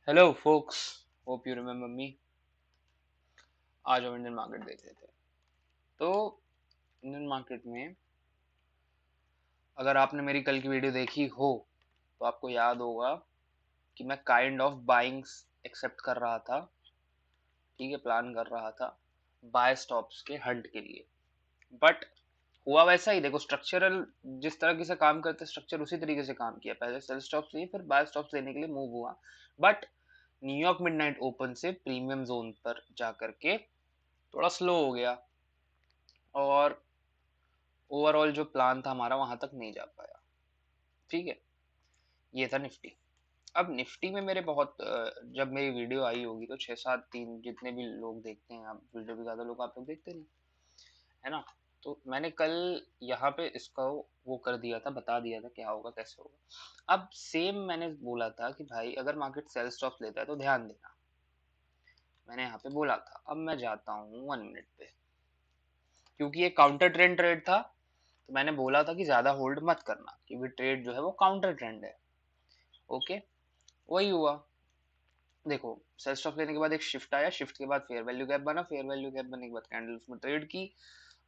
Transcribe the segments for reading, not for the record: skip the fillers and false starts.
Hello focus, hope you remember me. आज हम Indian market देख लेते हैं। तो इंडियन मार्केट में अगर आपने मेरी कल की वीडियो देखी हो तो आपको याद होगा कि मैं काइंड ऑफ बाइंग्स एक्सेप्ट कर रहा था। ठीक है, प्लान कर रहा था बाय स्टॉप्स के हंट के लिए। बट हुआ वैसा ही, देखो स्ट्रक्चरल जिस तरीके से काम करते स्ट्रक्चर उसी तरीके से काम किया। पहले सेल स्टॉप्स लिए, फिर बाय स्टॉप्स लेने के लिए मूव हुआ। बट न्यूयॉर्क मिडनाइट ओपन से प्रीमियम जोन पर जा करके थोड़ा स्लो हो गया, और ओवरऑल जो प्लान था हमारा वहां तक नहीं जा पाया। ठीक है, ये था निफ्टी। अब निफ्टी में मेरे बहुत जब मेरी वीडियो आई होगी तो 6 7 3 जितने भी लोग देखते हैं, आप वीडियो भी ज्यादा लोग आप लोग देखते नहीं, है ना। तो मैंने कल यहाँ पे इसका वो कर दिया था, बता दिया था क्या होगा कैसे होगा। अब सेम मैंने बोला था कि भाई अगर मार्केट सेल स्टॉप लेता है तो ध्यान देना, मैंने यहाँ पे बोला था। अब मैं जाता हूँ 1 मिनट पे, क्योंकि ये काउंटर ट्रेंड ट्रेड था, तो मैंने बोला था कि ज्यादा होल्ड मत करना क्योंकि ट्रेड जो है वो काउंटर ट्रेंड है। ओके, वही हुआ। देखो, सेल स्टॉप लेने के बाद एक शिफ्ट आया, शिफ्ट के बाद फेयर वैल्यू गैप बना, फेयर वैल्यू गैप बनने के बाद कैंडल उसमें ट्रेड की,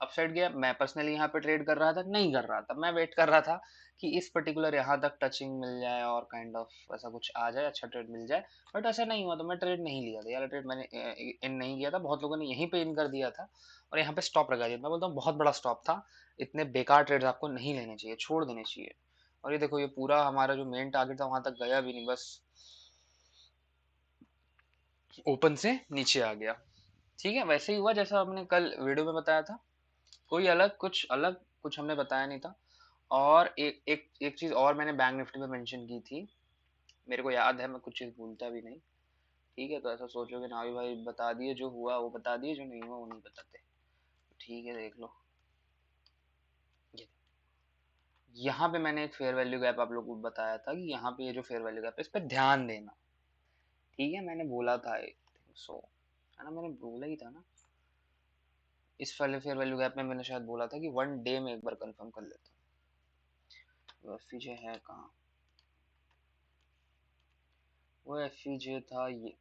अपसाइड गया। मैं पर्सनली यहाँ पे ट्रेड कर रहा था, नहीं कर रहा था, मैं वेट कर रहा था कि इस पर्टिकुलर यहाँ तक टचिंग मिल जाए और काइंड ऑफ ऐसा कुछ आ जाए, अच्छा ट्रेड मिल जाए। बट ऐसा नहीं हुआ तो मैं ट्रेड नहीं लिया था यार, ट्रेड मैंने इन नहीं किया था। बहुत लोगों ने यहीं पे इन कर दिया था और यहाँ पे स्टॉप लगा दिया। मैं बोलता हूँ बहुत बड़ा स्टॉप था, इतने बेकार ट्रेड आपको नहीं लेने चाहिए, छोड़ देने चाहिए। और ये देखो, ये पूरा हमारा जो मेन टारगेट था वहां तक गया भी नहीं, बस ओपन से नीचे आ गया। ठीक है, वैसे ही हुआ जैसा हमने कल वीडियो में बताया था। कोई अलग कुछ हमने बताया नहीं था। और एक एक एक चीज और मैंने बैंक निफ्टी में मेंशन की थी, मेरे को याद है, मैं कुछ चीज भूलता भी नहीं। ठीक है, तो ऐसा सोचोगे ना भी भाई बता दिए, जो हुआ वो बता दिए, जो नहीं हुआ वो नहीं बताते। ठीक है, देख लो। ये यहाँ पे मैंने एक फेयर वैल्यू गैप आप लोगों को बताया था कि यहाँ पे ये जो फेयर वैल्यू गैप है इस पर ध्यान देना। ठीक है, मैंने बोला था, आई थिंक सो, है ना, मैंने बोला ही था ना। इस वाले फेयर वैल्यू गैप में मैंने शायद बोला था कि 1 डे में एक बार कंफर्म कर लेता हूँ। वो एफ है कहाँ, वो एफ था ये।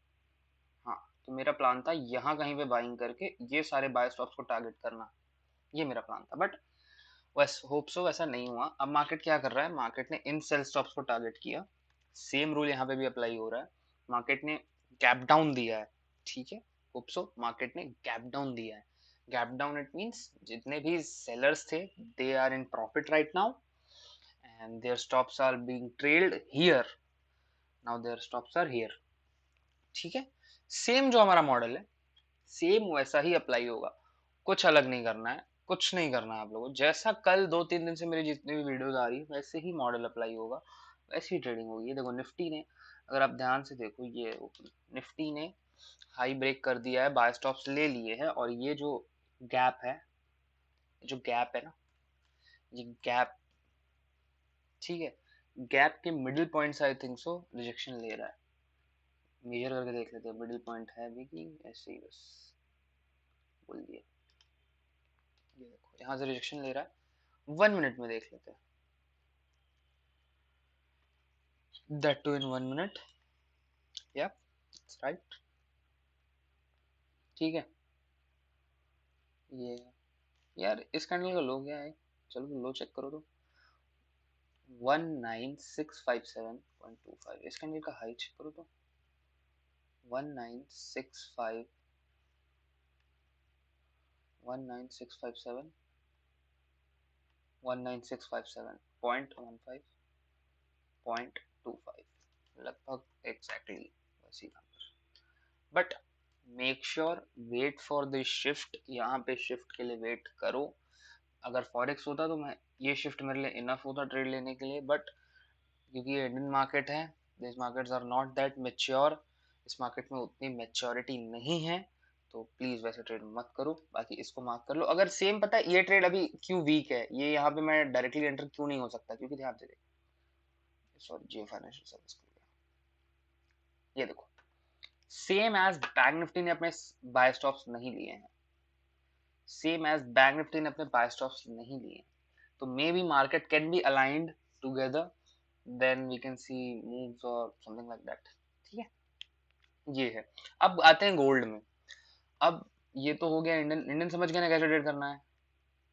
हाँ, तो मेरा प्लान था यहाँ कहीं पे बाइंग करके ये सारे बाय स्टॉप्स को टारगेट करना, ये मेरा प्लान था। बट वैस होप सो वैसा नहीं हुआ। अब मार्केट क्या कर रहा है, मार्केट ने इन सेल स्टॉप्स को टारगेट किया। सेम रूल यहाँ पे भी अप्लाई हो रहा है। मार्केट ने गैप डाउन दिया है। ठीक है, होप सो मार्केट ने गैप डाउन दिया है। गैप डाउन इट मींस जितने भी सेलर्स थे they are in profit right now and their stops are being trailed here. Now their stops are here. ठीक है, सेम जो हमारा मॉडल है सेम वैसा ही अप्लाई होगा। कुछ अलग नहीं करना है, कुछ नहीं करना है आप लोगों को। जैसा कल 2 3 दिन से मेरी जितनी भी वीडियोस आ रही है वैसे ही मॉडल अप्लाई होगा, वैसी ही ट्रेडिंग होगी। ये देखो निफ्टी ने, अगर आप ध्यान से देखो, ये निफ्टी ने हाई ब्रेक कर दिया है, बाय स्टॉप्स ले लिए हैं, और ये जो गैप है, जो गैप है ना, ये गैप, ठीक है, गैप के मिडिल पॉइंट से आई थिंक सो रिजेक्शन ले रहा है। मेजर करके देख लेते हैं मिडिल पॉइंट है भी कि ऐसे ही, बस बोल दिया। ये देखो यहाँ से रिजेक्शन ले रहा है, 1 मिनट में देख लेते हैं। दैट टू इन 1 मिनट, या राइट। ठीक है, ये यार इस कैंडल का लो क्या है, चलो लो चेक करो तो 19657.25। इस कैंडल का हाई चेक करो तो 19657, 19657, 19657.15.25, लगभग एग्जैक्टली वैसी नंबर। But make sure wait for the shift, यहाँ पे शिफ्ट के लिए वेट करो। अगर फॉरेक्स होता तो मैं, ये शिफ्ट मेरे लिए इनफ होता ट्रेड लेने के लिए। बट क्योंकि ये इंडियन मार्केट है, this markets are not that mature, इस मार्केट में उतनी मेच्योरिटी नहीं है, तो प्लीज वैसे ट्रेड मत करो। बाकी इसको मार्क कर लो। अगर सेम, पता है ये ट्रेड अभी क्यों वीक है, ये यहाँ पे मैं डायरेक्टली एंटर क्यों नहीं हो सकता, क्योंकि ध्यान से देखो, सॉरी, जियो फाइनेंशियल सर्विस के लिए, ये देखो सेम एज बैंक निफ्टी ने अपने बाय स्टॉप्स नहीं लिए हैं, सेम एज बैंक निफ्टी ने अपने बाय स्टॉप्स नहीं लिए हैं। तो may be market can be aligned together, then we can see moves और समथिंग लाइक दैट। ठीक है, ये है। अब आते हैं गोल्ड में। अब ये तो हो गया इंडियन। इंडियन समझ गए ना कैसे ट्रेड करना है।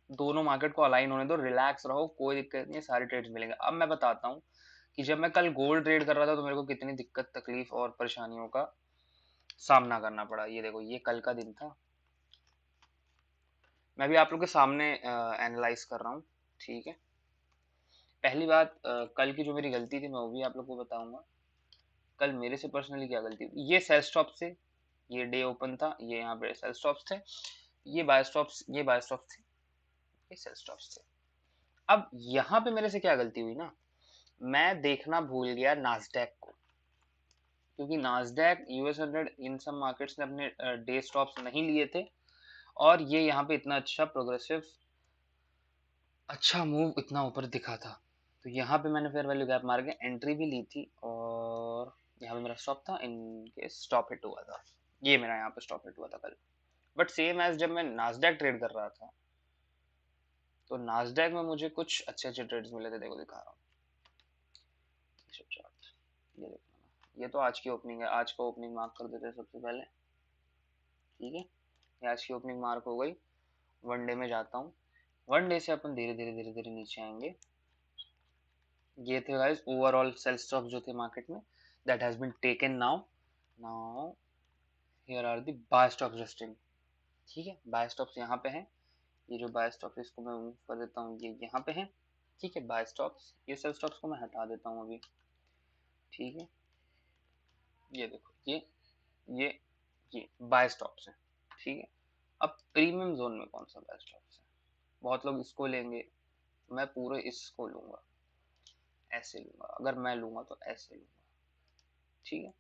दोनों मार्केट को अलाइन होने दो, रिलैक्स रहो, कोई दिक्कत नहीं है, सारे ट्रेड्स मिलेंगे। अब मैं बताता हूँ कि जब मैं कल गोल्ड ट्रेड कर रहा था तो मेरे को कितनी दिक्कत, तकलीफ और परेशानियों का सामना करना पड़ा। ये देखो, ये कल का दिन था, मैं भी आप लोग के सामने एनालाइज कर रहा हूँ। ठीक है, पहली बात, कल की जो मेरी गलती थी मैं वो भी आप लोग को बताऊंगा। कल मेरे से पर्सनली क्या गलती थी। ये सेल स्टॉप से, ये डे ओपन था, ये यहाँ पे सेल स्टॉप्स थे, ये बाय स्टॉप्स, ये बाय स्टॉप्स थे, ये सेल स्टॉप्स थे। अब यहाँ पे मेरे से क्या गलती हुई ना, मैं देखना भूल गया नास्डैक को, क्योंकि नास्डैक, US 100, इन सब मार्केट्स ने अपने डे स्टॉप्स नहीं लिए थे, और ये यहाँ पे इतना अच्छा प्रोग्रेसिव, अच्छा मूव इतना ऊपर दिखा था। तो यहाँ पे मैंने फेयर वैल्यू गैप मार के एंट्री भी ली थी, और यहाँ पे मेरा स्टॉप था इन केस स्टॉप हिट हुआ था। ये मेरा यहाँ पे स्टॉप हिट हुआ था कल। बट सेम एज जब मैं नास्डैक ट्रेड कर रहा था, तो नास्डैक में मुझे कुछ अच्छे अच्छे ट्रेड्स मिले थे। देखो दिखा रहा हूँ, ये देखो ना, ये तो आज की ओपनिंग है। आज का ओपनिंग मार्क कर देते हैं सबसे पहले। ठीक है, ये आज की ओपनिंग मार्क हो गई। वन डे में जाता हूँ। वन डे से अपन धीरे धीरे धीरे धीरे नीचे आएंगे। ये थे गाइस ओवरऑल सेल स्टॉप जो थे मार्केट में, that has been taken now. Now here are the buy stops resting. ठीक है, बाय स्टॉप्स यहाँ पे हैं। ये जो बाय स्टॉप है इसको मैं मूव कर देता हूँ, ये यहाँ पे है। ठीक है, बाय स्टॉप्स, ये सेल स्टॉप्स को मैं हटा देता हूँ अभी। ठीक है, ये देखो, ये ये बाय स्टॉप्स है। ठीक है, अब प्रीमियम जोन में कौन सा बाय स्टॉप्स है, बहुत लोग इसको लेंगे, मैं पूरे इसको लूंगा, ऐसे लूंगा। अगर मैं लूंगा तो ऐसे लूंगा। ठीक है,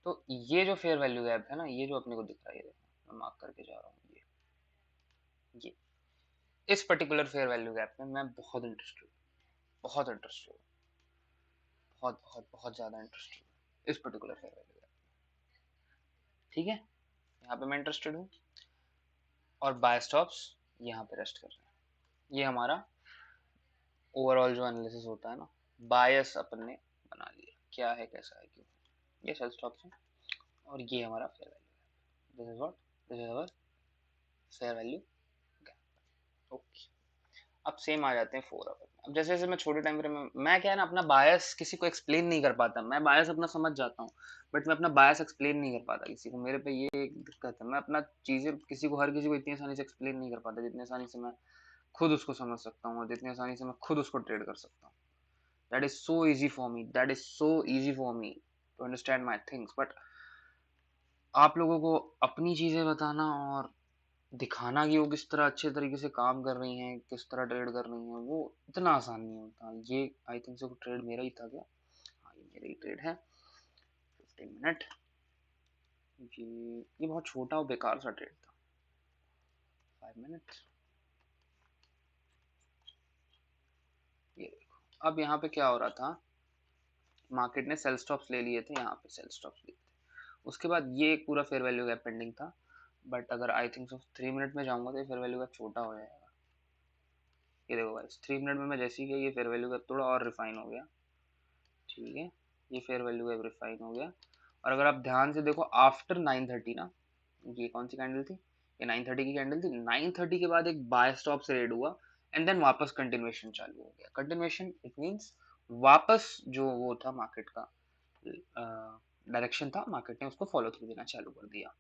तो ये जो फेयर वैल्यू गैप है ना, ये जो अपने को दिख रहा है, ये देखो मैं मार्क करके जा रहा हूँ, ये इस पर्टिकुलर फेयर वैल्यू गैप में मैं बहुत इंटरेस्टेड हूँ, बहुत इंटरेस्टेड हूँ, बहुत बहुत बहुत ज़्यादा इंटरेस्टेड हूँ इस पर्टिकुलर फेयर वैल्यू गैप। ठीक है, यहाँ पे मैं इंटरेस्टेड हूँ, और बाय स्टॉप्स यहाँ पे रेस्ट कर रहे हैं। ये हमारा ओवरऑल जो एनालिसिस होता है ना, बायस अपन ने बना लिया, क्या है, कैसा है, क्यों। ये सेल स्टॉप्स है, और ये हमारा fair value, this is what, this is our fair value gap. Okay, अब सेम आ जाते हैं 4 आवर में। अब जैसे जैसे मैं छोटे टाइम फ्रेम में, मैं क्या है ना, अपना बायस किसी को एक्सप्लेन नहीं कर पाता। मैं बायस अपना समझ जाता हूँ, बट मैं अपना बायस एक्सप्लेन नहीं कर पाता किसी को। मेरे पे ये एक दिक्कत है, मैं अपना चीज़ें किसी को, हर किसी को इतनी आसानी से एक्सप्लेन नहीं कर पाता जितनी आसानी से मैं खुद उसको समझ सकता हूँ, और जितनी आसानी से मैं खुद उसको ट्रेड कर सकता हूँ। That is so easy for me, that is so easy for me to understand my things. But आप लोगों को अपनी चीज़ें बताना और दिखाना कि वो किस तरह अच्छे तरीके से काम कर रही हैं, किस तरह ट्रेड कर रही हैं, वो इतना आसान नहीं होता। ये आई थिंक सो ट्रेड मेरा ही था क्या, हाँ ये मेरा ही ट्रेड है। 15 मिनट, ये बहुत छोटा और बेकार सा ट्रेड था। 5 मिनट, ये देखो। अब यहाँ पे क्या हो रहा था, मार्केट ने सेल स्टॉप्स ले लिए थे, यहाँ पे सेल स्टॉप्स लिए थे। उसके बाद ये एक पूरा फेयर वैल्यू गैप पेंडिंग था, बट अगर आई थिंक सो 3 मिनट में जाऊंगा तो ये फेयर वैल्यू गैप छोटा हो जाएगा। ये देखो गाइस, 3 मिनट में मैं जैसे ही गया, ये फेयर वैल्यू गैप थोड़ा और रिफाइन हो गया। ठीक है, ये फेयर वैल्यू गैप रिफाइन हो गया। और अगर आप ध्यान से देखो, आफ्टर 9:30 ना, ये कौन सी कैंडल थी, ये 9:30 की कैंडल थी। 9:30 के बाद एक बाय स्टॉप से रेड हुआ, एंड देन वापस कंटिन्यूएशन चालू हो गया। कंटिन्यूएशन इट मींस वापस जो वो था मार्केट का डायरेक्शन था, मार्केट ने उसको फॉलो थ्रू देना चालू कर दिया।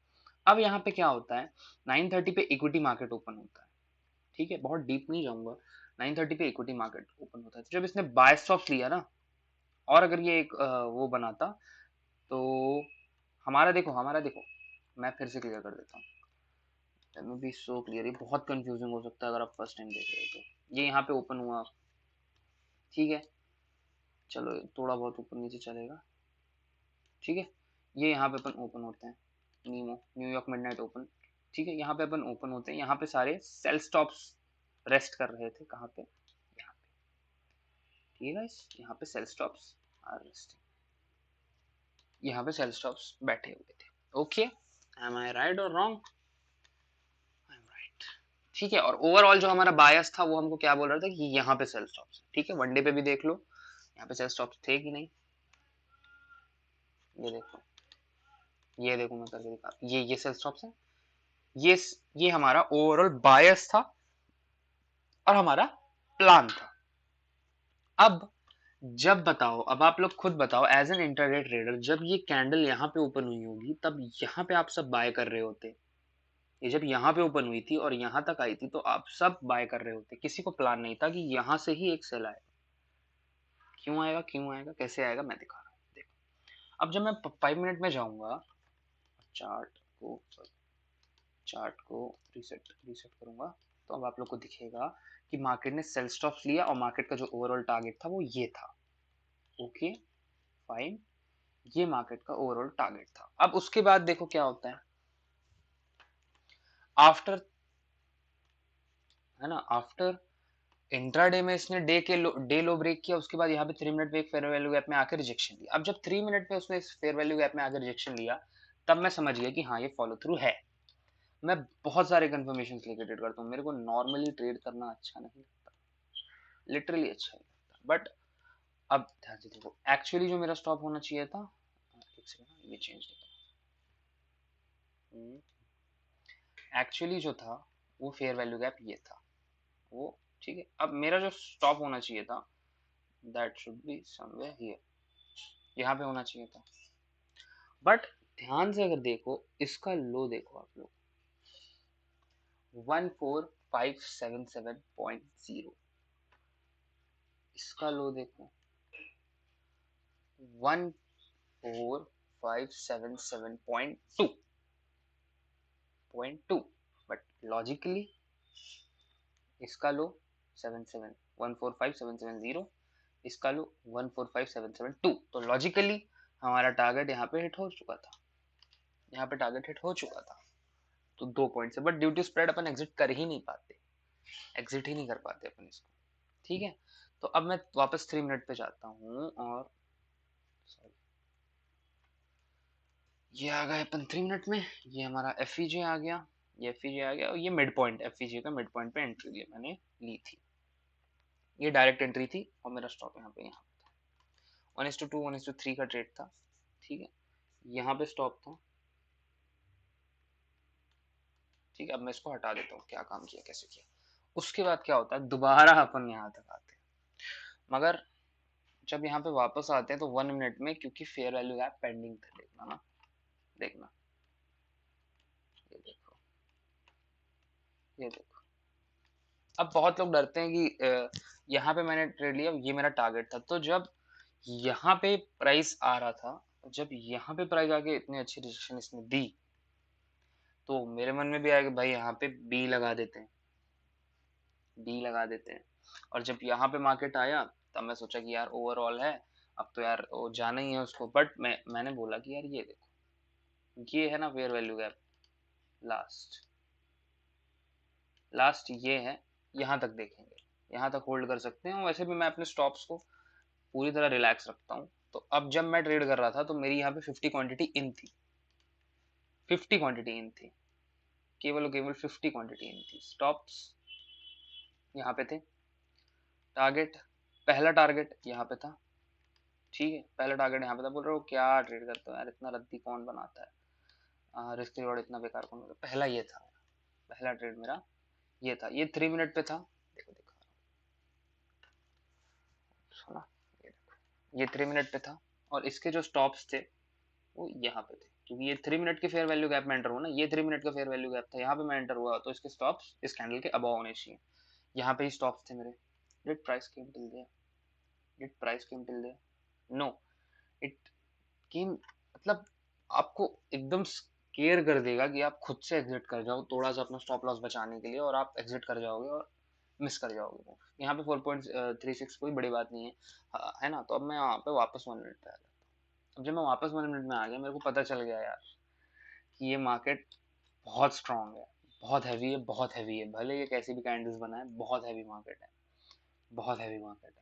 अब यहाँ पे क्या होता है, 9:30 पे इक्विटी मार्केट ओपन होता है। ठीक है, बहुत डीप नहीं जाऊंगा। 9:30 पे इक्विटी मार्केट ओपन होता है, तो जब इसने बाय स्टॉप्स लिया ना, और अगर ये एक वो बनाता, तो हमारा देखो, मैं फिर से क्लियर कर देता हूँ। Let me be so clear, ये बहुत कंफ्यूजिंग हो सकता है अगर आप फर्स्ट टाइम देख रहे हो तो। ये यहाँ पे ओपन हुआ, ठीक है, चलो थोड़ा बहुत ऊपर नीचे चलेगा। ठीक है, ये यहाँ पे अपन ओपन होते हैं, नीमो न्यूयॉर्क मिडनाइट ओपन। ठीक है, यहाँ पे अपन ओपन होते हैं, यहाँ पे सारे सेल स्टॉप्स रेस्ट कर रहे थे, कहाँ पे, यहाँ पे। ठीक है गाइस, यहाँ पे सेल स्टॉप्स आर रेस्टिंग, यहाँ पे सेल स्टॉप्स बैठे हुए थे। ओके, एम आई राइट और रॉन्ग, आई एम राइट। ठीक है, और ओवरऑल जो हमारा बायस था वो हमको क्या बोल रहा था कि यहाँ पे सेल स्टॉप्स। ठीक है, वनडे पे भी देख लो, यहाँ पे सेल स्टॉप्स थे कि नहीं, ये देखो, ये देखो मैं करके दिखा, ये सेल स्टॉप्स है, ये ये हमारा ओवरऑल बायस था और हमारा प्लान था। अब जब बताओ, अब आप लोग खुद बताओ एज एन इंटरडे ट्रेडर, जब ये कैंडल यहाँ पे ओपन हुई होगी तब यहाँ पे आप सब बाय कर रहे होते। ये जब यहाँ पे ओपन हुई थी और यहाँ तक आई थी तो आप सब बाय कर रहे होते, किसी को प्लान नहीं था कि यहाँ से ही एक सेल आएगा। क्यों आएगा, क्यों आएगा, कैसे आएगा, मैं दिखा रहा हूँ, देखो। अब जब मैं 5 मिनट में जाऊंगा, चार्ट को चार्ट को रीसेट रीसेट करूंगा, तो अब आप लोग को दिखेगा कि मार्केट ने सेल स्टॉप्स लिया और मार्केट का जो ओवरऑल टारगेट था वो ये था। ओके फाइन, ये मार्केट का ओवरऑल टारगेट था। अब उसके बाद देखो क्या होता है आफ्टर, है ना, आफ्टर इंट्राडे में इसने डे लो ब्रेक किया, उसके बाद यहाँ पे 3 मिनट पे एक फेयर वैल्यू गैप में आकर रिजेक्शन लिया। अब जब 3 मिनट पे उसने इस फेयर वैल्यू गैप में आकर रिजेक्शन लिया, तब मैं समझ गया कि हाँ ये फॉलो थ्रू है। मैं बहुत सारे कंफर्मेशन लेकर ट्रेड करता हूँ, मेरे को नॉर्मली ट्रेड करना अच्छा नहीं लगता, लिटरली अच्छा नहीं लगता। बट अब ध्यान से देखो, एक्चुअली जो मेरा स्टॉप होना चाहिए था, एक सेकंड ये चेंज नहीं करा, एक्चुअली जो था वो फेयर वैल्यू गैप ये था वो, ठीक है। अब मेरा जो स्टॉप होना चाहिए था that should be somewhere here, यहाँ पे होना चाहिए था। बट ध्यान से अगर देखो, इसका लो देखो आप लोग, 14577.0, इसका लो देखो 14577.2, बट लॉजिकली इसका लो 14577.0, इसका लो 14577.2, तो लॉजिकली हमारा टारगेट यहाँ पे हिट हो चुका था, यहाँ पे टारगेट हिट हो चुका था। तो 2 पॉइंट से, बट ड्यू टू स्प्रेड अपन एग्जिट कर ही नहीं पाते, एग्जिट ही नहीं कर पाते अपन इसको, ठीक है। तो अब मैं वापस 3 मिनट पे जाता हूँ और सॉरी, ये आ गए अपन 3 मिनट में, ये हमारा एफ आ गया, ये एफ आ गया और ये मिड पॉइंट, एफ का मिड पॉइंट पे एंट्री लिए मैंने ली थी, ये डायरेक्ट एंट्री थी और मेरा स्टॉप यहाँ पे था। 1:2 1:3 का ट्रेड था, ठीक है, यहाँ पे स्टॉप था, ठीक है। अब मैं इसको हटा देता हूँ, क्या काम किया कैसे किया। उसके बाद क्या होता है, दोबारा अपन यहाँ तक आते हैं, मगर जब यहाँ पे वापस आते हैं तो 1 मिनट में, क्योंकि फेयर वैल्यू गैप पेंडिंग था, देखना ना, देखना, ये देखो, ये देखो। अब बहुत लोग डरते हैं कि यहाँ पे मैंने ट्रेड लिया, ये मेरा टारगेट था, तो जब यहाँ पे प्राइस आ रहा था, जब यहाँ पे प्राइस आके इतनी अच्छी रिजेक्शन इसने दी, तो मेरे मन में भी आया कि भाई यहाँ पे बी लगा देते हैं, बी लगा देते हैं। और जब यहाँ पे मार्केट आया तब मैं सोचा कि यार ओवरऑल है, अब तो यार वो जाना ही है उसको, बट मैंने बोला कि यार ये देखो, ये है ना fair value gap, last last ये है, यहाँ तक देखेंगे, यहाँ तक होल्ड कर सकते हैं। वैसे भी मैं अपने स्टॉप्स को पूरी तरह रिलैक्स रखता हूँ। तो अब जब मैं ट्रेड कर रहा था तो मेरी यहाँ पे 50 क्वांटिटी इन थी, 50 क्वांटिटी इन थी, केवल और केवल 50 क्वांटिटी इन थी। स्टॉप्स यहाँ पे थे, टारगेट, पहला टारगेट यहाँ पे था, ठीक है, पहला टारगेट यहाँ पे था। बोल रहे हो क्या ट्रेड करते हो यार, इतना रद्दी कौन बनाता है, रिस्क रिवॉर्ड इतना बेकार कौन बनाता है। पहला ये था, पहला ट्रेड मेरा ये था, ये 3 मिनट पे था, देखो दिखा सुना, ये देखो, ये 3 मिनट पे था और इसके जो स्टॉप्स थे वो यहाँ पे थे, क्योंकि ये 3 मिनट के फेयर वैल्यू गैप में एंटर हुआ ना, ये 3 मिनट का फेयर वैल्यू गैप था, यहाँ पे मैं एंटर हुआ, तो इसके स्टॉप्स इस कैंडल के अबव होने चाहिए, यहाँ पे ही स्टॉप्स थे मेरे। Did price came till there, did price came till there, no, it came, मतलब आपको एकदम स्केयर कर देगा कि आप खुद से एग्जिट कर जाओ थोड़ा सा अपना स्टॉप लॉस बचाने के लिए, और आप एग्जिट कर जाओगे और मिस कर जाओगे। यहाँ पे 4.36 कोई बड़ी बात नहीं है, है ना। तो अब मैं यहाँ पे वापस 1 मिनट पे आ गया। अब जब मैं वापस 1 मिनट में आ गया, मेरे को पता चल गया यार कि ये मार्केट बहुत स्ट्रांग है, बहुत हैवी है, बहुत हैवी है, भले ये कैसी भी कैंडल्स बनाए, बहुत हैवी मार्केट है, बहुत हैवी मार्केट है।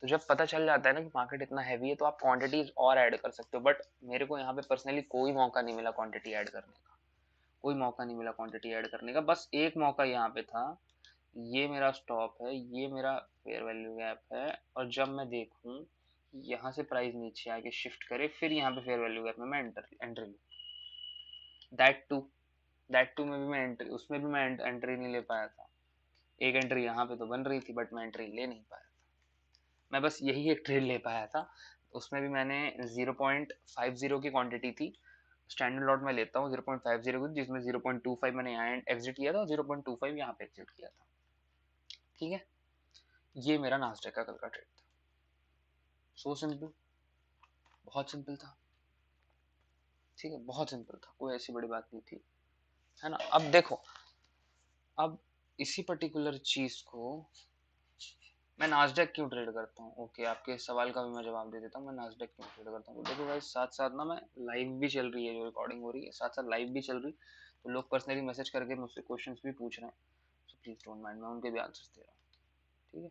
तो जब पता चल जाता है ना कि मार्केट इतना हैवी है, तो आप क्वांटिटीज और ऐड कर सकते हो। बट मेरे को यहाँ पे पर्सनली कोई मौका नहीं मिला क्वांटिटी ऐड करने का, कोई मौका नहीं मिला क्वांटिटी ऐड करने का। बस एक मौका यहाँ पे था, ये मेरा स्टॉप है, ये मेरा फेयर वैल्यू गैप है, और जब मैं देखूं यहाँ से प्राइस नीचे आके शिफ्ट करे, फिर यहाँ पे फेयर वैल्यू गैप में मैं एंट्री लूँ, दैट टू में भी मैं एंट्री, उसमें भी मैं एंट्री नहीं ले पाया था। एक एंट्री यहाँ पे तो बन रही थी बट मैं एंट्री ले नहीं पाया था। मैं बस यही एक ट्रेड ले पाया था, उसमें भी मैंने 0.50 की क्वांटिटी थी। स्टैंडर्ड लॉट में लेता हूँ 0.50 की, जिसमें 0.25 मैंने यहाँ एग्जिट किया था और 0.25 यहाँ पे एग्जिट किया था। ठीक है, ये मेरा नास्डेक का कल का ट्रेड था। सो सिंपल, बहुत सिंपल था। ठीक है, बहुत सिंपल था, कोई ऐसी बड़ी बात नहीं थी, है ना। अब देखो, अब इसी पर्टिकुलर चीज को मैं नास्डेक क्यों ट्रेड करता हूँ, ओके, आपके सवाल का भी मैं जवाब दे देता हूँ। मैं नास्डेक क्यों ट्रेड करता हूँ, तो देखो भाई, साथ साथ ना मैं लाइव भी चल रही है, जो रिकॉर्डिंग हो रही है साथ साथ लाइव भी चल रही, तो लोग पर्सनली मैसेज करके मुझसे क्वेश्चंस भी पूछ रहे हैं, सो प्लीज डोंट माइंड, मैं उनके भी आंसर्स दे रहा हूँ। ठीक है,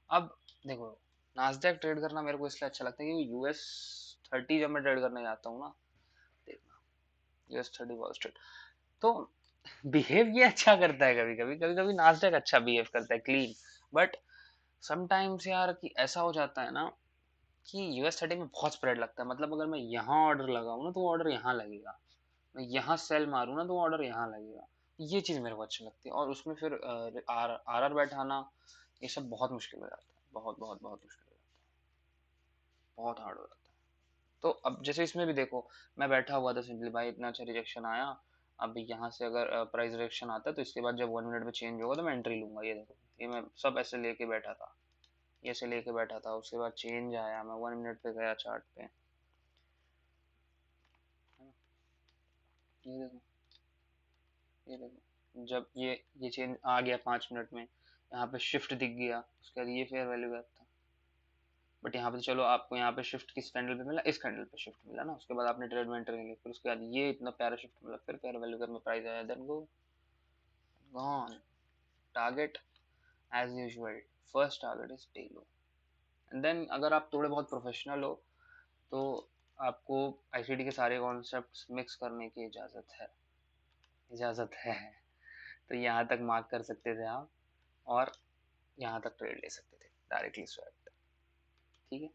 अब देखो, नास्डेक ट्रेड करना मेरे को इसलिए अच्छा लगता है कि US 30 जब मैं ट्रेड करने जाता हूँ ना, देखना, US 30 वॉल स्ट्रीट, तो बिहेव ये अच्छा करता है, कभी कभी कभी कभी नास्डेक अच्छा बिहेव करता है, क्लीन, बट समटाइम्स यार कि ऐसा हो जाता है ना कि US 30 में बहुत स्प्रेड लगता है। मतलब अगर मैं यहाँ ऑर्डर लगाऊँ ना तो ऑर्डर यहाँ लगेगा, मैं यहाँ सेल मारूँ ना तो ऑर्डर यहाँ लगेगा। ये चीज़ मेरे को अच्छी लगती है, और उसमें फिर आर आर बैठाना, ये सब बहुत मुश्किल हो जाता है, बहुत बहुत बहुत मुश्किल हो जाता है, बहुत हार्ड हो जाता है। तो अब जैसे इसमें भी देखो, मैं बैठा हुआ था सिंपली, भाई इतना अच्छा रिजेक्शन आया, अब यहाँ से अगर प्राइस रिजेक्शन आता है तो इसके बाद जब 1 मिनट में चेंज होगा तो मैं एंट्री लूंगा। ये देखो, ये मैं सब ऐसे लेके बैठा था, ये ऐसे लेके बैठा था, उसके बाद चेंज आया, मैं 1 मिनट पे गया चार्ट पे, है ना। ये देखो, ये देखो, जब ये चेंज आ गया 5 मिनट में, यहाँ पे शिफ्ट दिख गया, उसके बाद ये फेयर वैल्यू गैप था, बट यहाँ पे तो चलो आपको यहाँ पे शिफ्ट किस कैंडल पे मिला, इस कैंडल पे शिफ्ट मिला ना, उसके बाद आपने ट्रेड में एंटर किया, फिर उसके बाद ये इतना प्यारा शिफ्ट मिला, फिर फेयर वैल्यू गैप में प्राइस आया, then go gone target as usual, first target is day low. And then अगर आप थोड़े बहुत प्रोफेशनल हो तो आपको आईसीडी के सारे कॉन्सेप्ट्स मिक्स करने की इजाज़त है, इजाज़त है। तो यहाँ तक मार्क कर सकते थे आप, और यहाँ तक ट्रेड ले सकते थे डायरेक्टली स्वैप। ठीक है,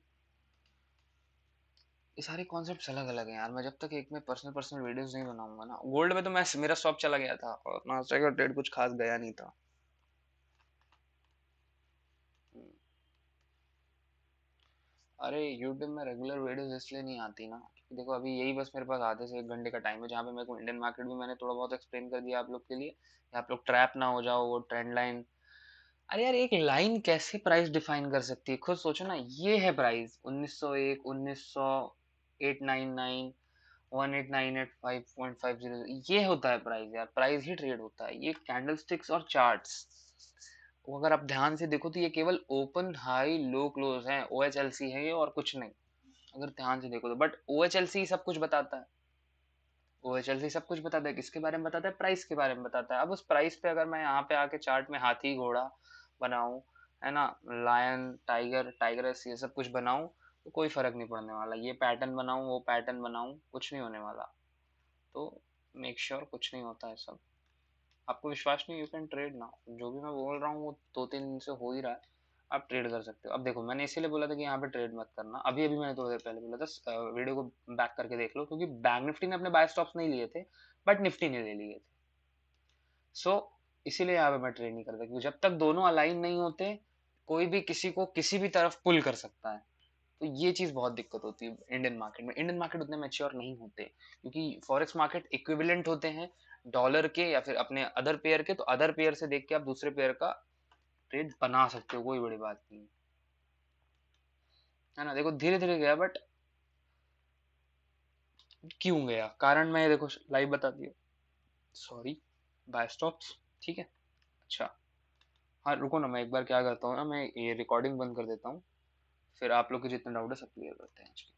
ये सारे कॉन्सेप्ट्स अलग अलग हैं यार, मैं जब तक एक में पर्सनल पर्सनल वीडियोस नहीं बनाऊंगा ना, गोल्ड में तो मैं मेरा स्टॉप चला गया था और नास्डैक का ट्रेड कुछ खास गया नहीं था। अरे यूट्यूब में रेगुलर वीडियोस इसलिए नहीं आती ना, क्योंकि देखो अभी यही बस मेरे पास आधे से 1 घंटे का टाइम है, जहाँ पे मेरे को इंडियन मार्केट भी मैंने थोड़ा बहुत एक्सप्लेन कर दिया आप लोग के लिए, कि आप लोग ट्रैप ना हो जाओ, वो ट्रेंड लाइन। अरे यार, एक लाइन कैसे प्राइस डिफाइन कर सकती है, खुद सोचो ना, ये है प्राइस 1901, 1900, 899, 1898, 5.50, ये होता है प्राइस यार, प्राइस ही ट्रेड होता है, ये कैंडलस्टिक्स और चार्ट्स। वो अगर आप ध्यान से देखो तो ये केवल ओपन हाई लो क्लोज है, OHLC है ये, और कुछ नहीं, अगर ध्यान से देखो तो। बट OHLC सब कुछ बताता है, OHLC सब कुछ बताता है, किसके बारे में बताता है, प्राइस के बारे में बताता है। अब उस प्राइस पे अगर मैं यहाँ पे आके चार्ट में हाथी घोड़ा बनाऊं, है ना, लायन टाइगर टाइगरस, ये सब कुछ बनाऊं, तो कोई फर्क नहीं पड़ने वाला, ये पैटर्न बनाऊं वो पैटर्न बनाऊं, कुछ नहीं होने वाला। तो मेक श्योर कुछ नहीं होता है सब। आपको विश्वास नहीं, यू कैन ट्रेड ना, जो भी मैं बोल रहा हूँ वो 2-3 दिन से हो ही रहा है, आप ट्रेड कर सकते हो। अब देखो, मैंने इसीलिए बोला था कि यहाँ पे ट्रेड मत करना, अभी अभी मैंने थोड़ी देर पहले बोला था, वीडियो को बैक करके देख लो, क्योंकि बैंक निफ्टी ने अपने बाय स्टॉप्स नहीं लिए थे, बट निफ्टी ने ले लिए थे। सो इसीलिए यहाँ पे मैं ट्रेड नहीं करता, क्योंकि जब तक दोनों अलाइन नहीं होते, कोई भी किसी को किसी भी तरफ पुल कर सकता है। तो ये चीज बहुत दिक्कत होती है इंडियन मार्केट में, इंडियन मार्केट उतने मैच्योर नहीं होते, क्योंकि फॉरेक्स मार्केट इक्विवेलेंट होते हैं डॉलर के या फिर अपने अदर पेयर के, तो अदर पेयर से देख के आप दूसरे पेयर का ट्रेड बना सकते हो, कोई बड़ी बात नहीं है ना। देखो धीरे धीरे गया, बट क्यों गया, कारण मैं देखो लाइव बता दिया, सॉरी, बाय स्टॉप्स। ठीक है, अच्छा, हाँ रुको ना, मैं एक बार क्या करता हूँ ना, मैं ये रिकॉर्डिंग बंद कर देता हूँ, फिर आप लोग के जितने डाउट है सब क्लियर करते हैं आज के।